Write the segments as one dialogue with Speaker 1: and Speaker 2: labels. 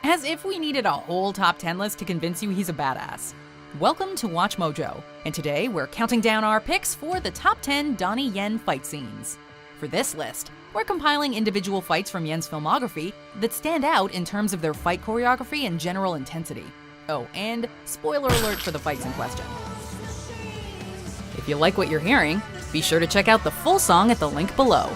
Speaker 1: As if we needed a whole top 10 list to convince you he's a badass. Welcome to WatchMojo, and today we're counting down our picks for the top 10 Donnie Yen fight scenes. For this list, we're compiling individual fights from Yen's filmography that stand out in terms of their fight choreography and general intensity. Oh, and spoiler alert for the fights in question. If you like what you're hearing, be sure to check out the full song at the link below.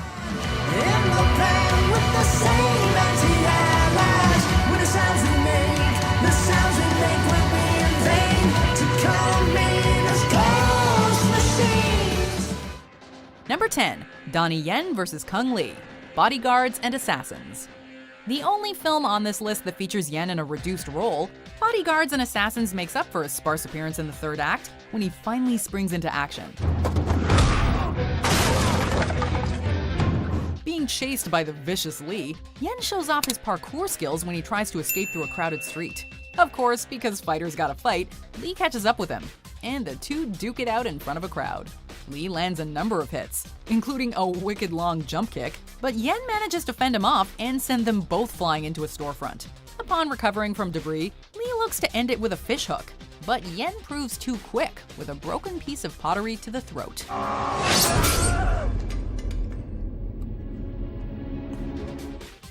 Speaker 1: Number 10, Donnie Yen vs. Kung Lee, Bodyguards and Assassins. The only film on this list that features Yen in a reduced role, Bodyguards and Assassins makes up for his sparse appearance in the third act when he finally springs into action. Being chased by the vicious Lee, Yen shows off his parkour skills when he tries to escape through a crowded street. Of course, because fighters gotta fight, Lee catches up with him, and the two duke it out in front of a crowd. Lee lands a number of hits, including a wicked long jump kick, but Yen manages to fend him off and send them both flying into a storefront. Upon recovering from debris, Lee looks to end it with a fishhook, but Yen proves too quick with a broken piece of pottery to the throat.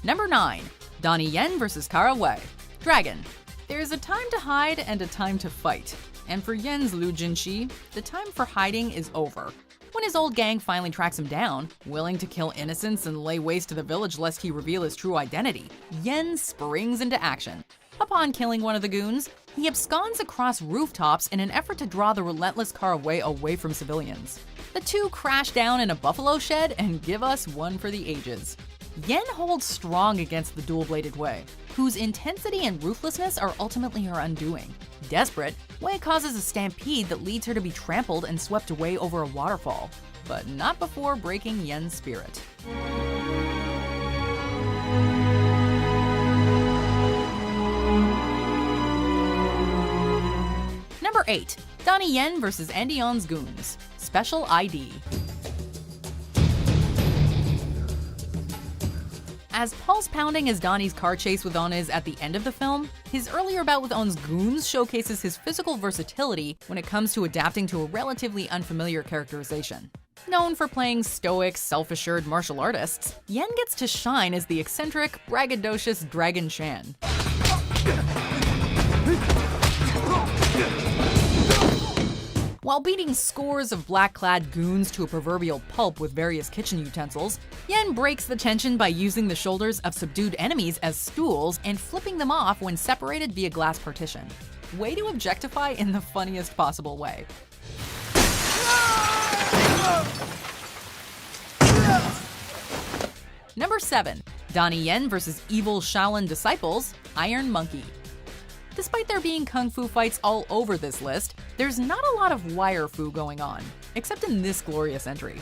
Speaker 1: Number 9, Donnie Yen vs. Kara Wei, Dragon. There's a time to hide and a time to fight. And for Yen's Liu Jinshi, the time for hiding is over. When his old gang finally tracks him down, willing to kill innocents and lay waste to the village lest he reveal his true identity, Yen springs into action. Upon killing one of the goons, he absconds across rooftops in an effort to draw the relentless Kara Wei away from civilians. The two crash down in a buffalo shed and give us one for the ages. Yen holds strong against the dual-bladed Wei, whose intensity and ruthlessness are ultimately her undoing. Desperate, Wei causes a stampede that leads her to be trampled and swept away over a waterfall, but not before breaking Yen's spirit. Number 8, Donnie Yen vs. Andy On's Goons, Special ID. As pulse-pounding as Donnie's car chase with On is at the end of the film, his earlier bout with On's goons showcases his physical versatility when it comes to adapting to a relatively unfamiliar characterization. Known for playing stoic, self-assured martial artists, Yen gets to shine as the eccentric, braggadocious Dragon Shan. While beating scores of black-clad goons to a proverbial pulp with various kitchen utensils, Yen breaks the tension by using the shoulders of subdued enemies as stools and flipping them off when separated via glass partition. Way to objectify in the funniest possible way. Number 7, Donnie Yen vs. Evil Shaolin Disciples, Iron Monkey. Despite there being kung fu fights all over this list, there's not a lot of wire fu going on, except in this glorious entry.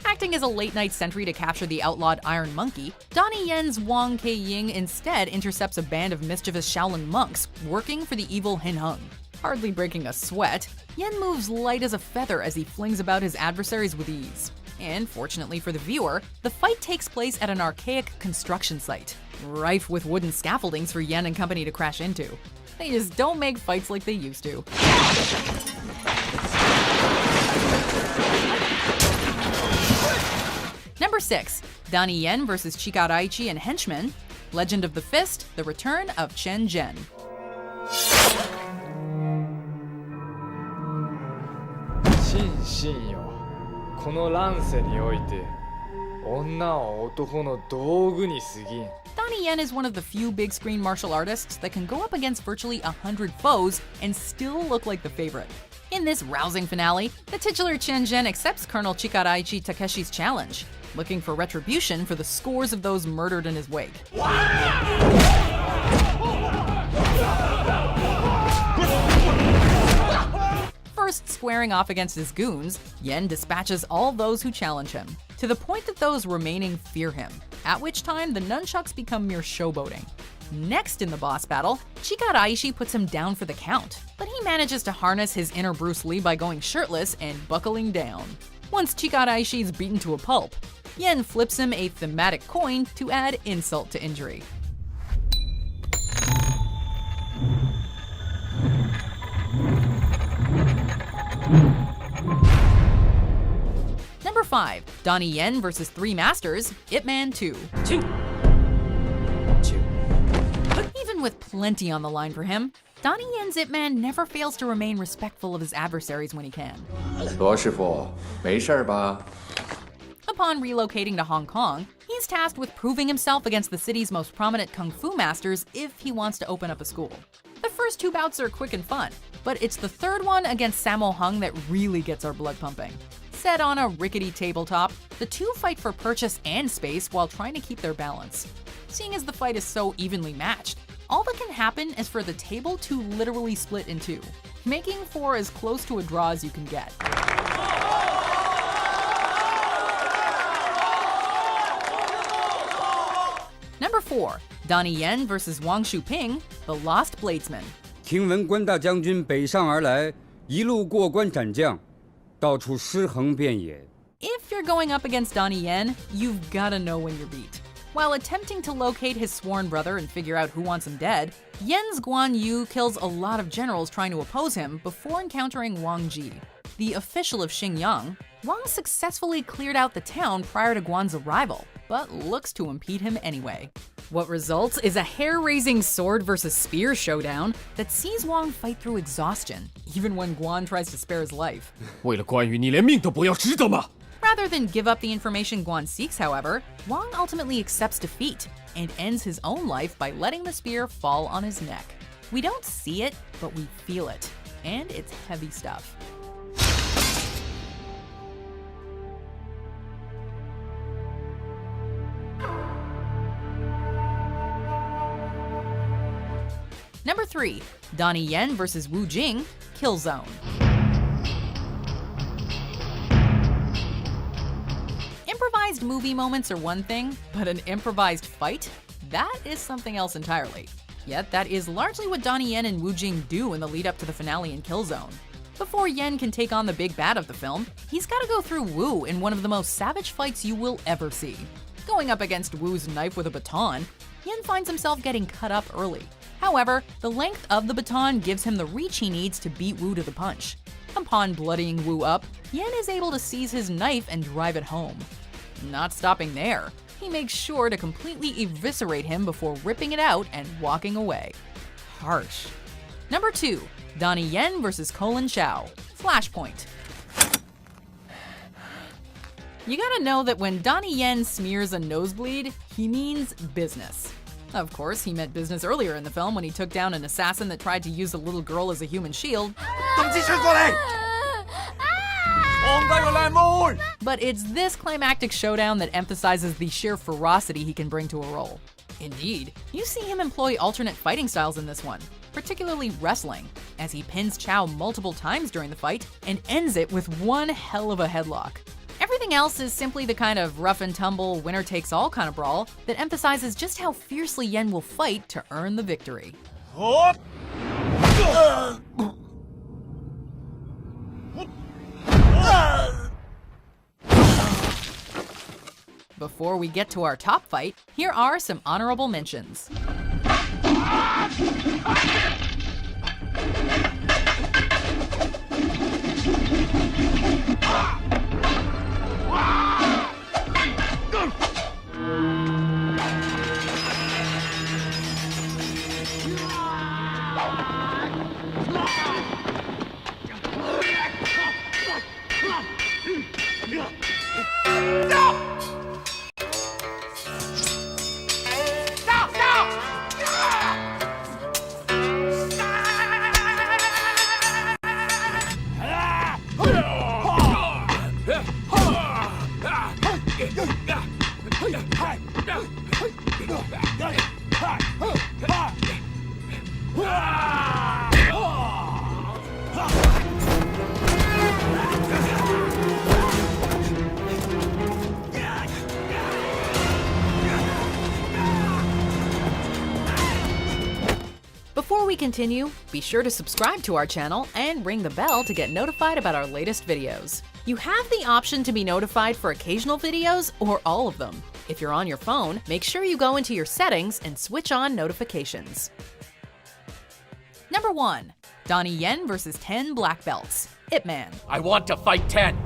Speaker 1: Acting as a late-night sentry to capture the outlawed Iron Monkey, Donnie Yen's Wang Ke-ying instead intercepts a band of mischievous Shaolin monks working for the evil Hin Hung. Hardly breaking a sweat, Yen moves light as a feather as he flings about his adversaries with ease. And fortunately for the viewer, the fight takes place at an archaic construction site, rife with wooden scaffoldings for Yen and company to crash into. They just don't make fights like they used to. Number 6, Donnie Yen vs. Chikaraichi and Henchmen, Legend of the Fist, The Return of Chen Zhen. Donnie Yen is one of the few big-screen martial artists that can go up against virtually 100 foes and still look like the favorite. In this rousing finale, the titular Chen Zhen accepts Colonel Chikaraichi Takeshi's challenge, looking for retribution for the scores of those murdered in his wake. First squaring off against his goons, Yen dispatches all those who challenge him, to the point that those remaining fear him, at which time the nunchucks become mere showboating. Next in the boss battle, Chikaraichi puts him down for the count, but he manages to harness his inner Bruce Lee by going shirtless and buckling down. Once Chikaraichi is beaten to a pulp, Yen flips him a thematic coin to add insult to injury. Number 5. Donnie Yen vs. Three Masters, Ip Man 2. Even with plenty on the line for him, Donnie Yen's Ip Man never fails to remain respectful of his adversaries when he can.
Speaker 2: 罗师傅，没事吧？
Speaker 1: Upon relocating to Hong Kong, he's tasked with proving himself against the city's most prominent kung fu masters if he wants to open up a school. The first 2 bouts are quick and fun, but it's the third one against Sammo Hung that really gets our blood pumping. Set on a rickety tabletop, the two fight for purchase and space while trying to keep their balance. Seeing as the fight is so evenly matched, all that can happen is for the table to literally split in 2, making for as close to a draw as you can get. Number 4. Donnie Yen vs. Wang Shuping, The Lost Bladesman.
Speaker 3: 听闻关大将军北上而来，一路过关斩将，到处尸横遍野。
Speaker 1: If you're going up against Donnie Yen, you've gotta know when you're beat. While attempting to locate his sworn brother and figure out who wants him dead, Yen's Guan Yu kills a lot of generals trying to oppose him before encountering Wang Ji. The official of Xingyang, Wang successfully cleared out the town prior to Guan's arrival, but looks to impede him anyway. What results is a hair-raising sword versus spear showdown that sees Wang fight through exhaustion, even when Guan tries to spare his life.
Speaker 4: 为了关羽，你连命都不要，值得吗？
Speaker 1: Rather than give up the information Guan seeks, however, Wang ultimately accepts defeat and ends his own life by letting the spear fall on his neck. We don't see it, but we feel it, and it's heavy stuff. Number 3. Donnie Yen vs. Wu Jing, Kill Zone. Improvised movie moments are one thing, but an improvised fight? That is something else entirely. Yet that is largely what Donnie Yen and Wu Jing do in the lead up to the finale in Kill Zone. Before Yen can take on the big bad of the film, he's gotta go through Wu in one of the most savage fights you will ever see. Going up against Wu's knife with a baton, Yen finds himself getting cut up early. However, the length of the baton gives him the reach he needs to beat Wu to the punch. Upon bloodying Wu up, Yen is able to seize his knife and drive it home. Not stopping there, he makes sure to completely eviscerate him before ripping it out and walking away. Harsh. Number 2. Donnie Yen vs. Colin Chow, Flashpoint. You gotta know that when Donnie Yen smears a nosebleed, he means business. Of course, he meant business earlier in the film when he took down an assassin that tried to use a little girl as a human shield. But it's this climactic showdown that emphasizes the sheer ferocity he can bring to a role. Indeed, you see him employ alternate fighting styles in this one, particularly wrestling, as he pins Chow multiple times during the fight and ends it with one hell of a headlock. Everything else is simply the kind of rough and tumble, winner-takes-all kind of brawl that emphasizes just how fiercely Yen will fight to earn the victory. Before we get to our top fight, here are some honorable mentions. Before we continue, be sure to subscribe to our channel and ring the bell to get notified about our latest videos. You have the option to be notified for occasional videos or all of them. If you're on your phone, make sure you go into your settings and switch on notifications. Number 1. Donnie Yen vs. 10 black belts. Ip Man.
Speaker 4: I want to fight 10.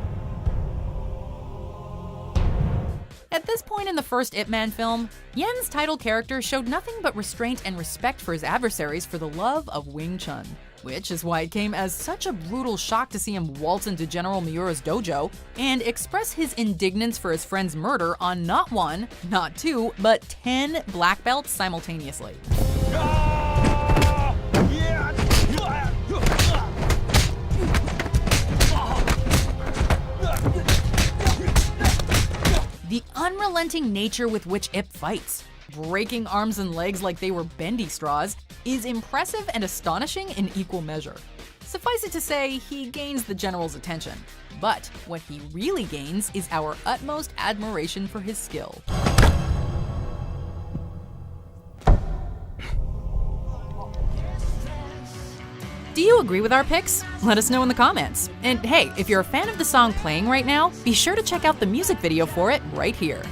Speaker 1: At this point in the first Ip Man film, Yen's title character showed nothing but restraint and respect for his adversaries for the love of Wing Chun, which is why it came as such a brutal shock to see him waltz into General Miura's dojo and express his indignance for his friend's murder on not 1, not 2, but 10 black belts simultaneously. The unrelenting nature with which Ip fights, breaking arms and legs like they were bendy straws, is impressive and astonishing in equal measure. Suffice it to say, he gains the general's attention. But what he really gains is our utmost admiration for his skill. Do you agree with our picks? Let us know in the comments. And hey, if you're a fan of the song playing right now, be sure to check out the music video for it right here.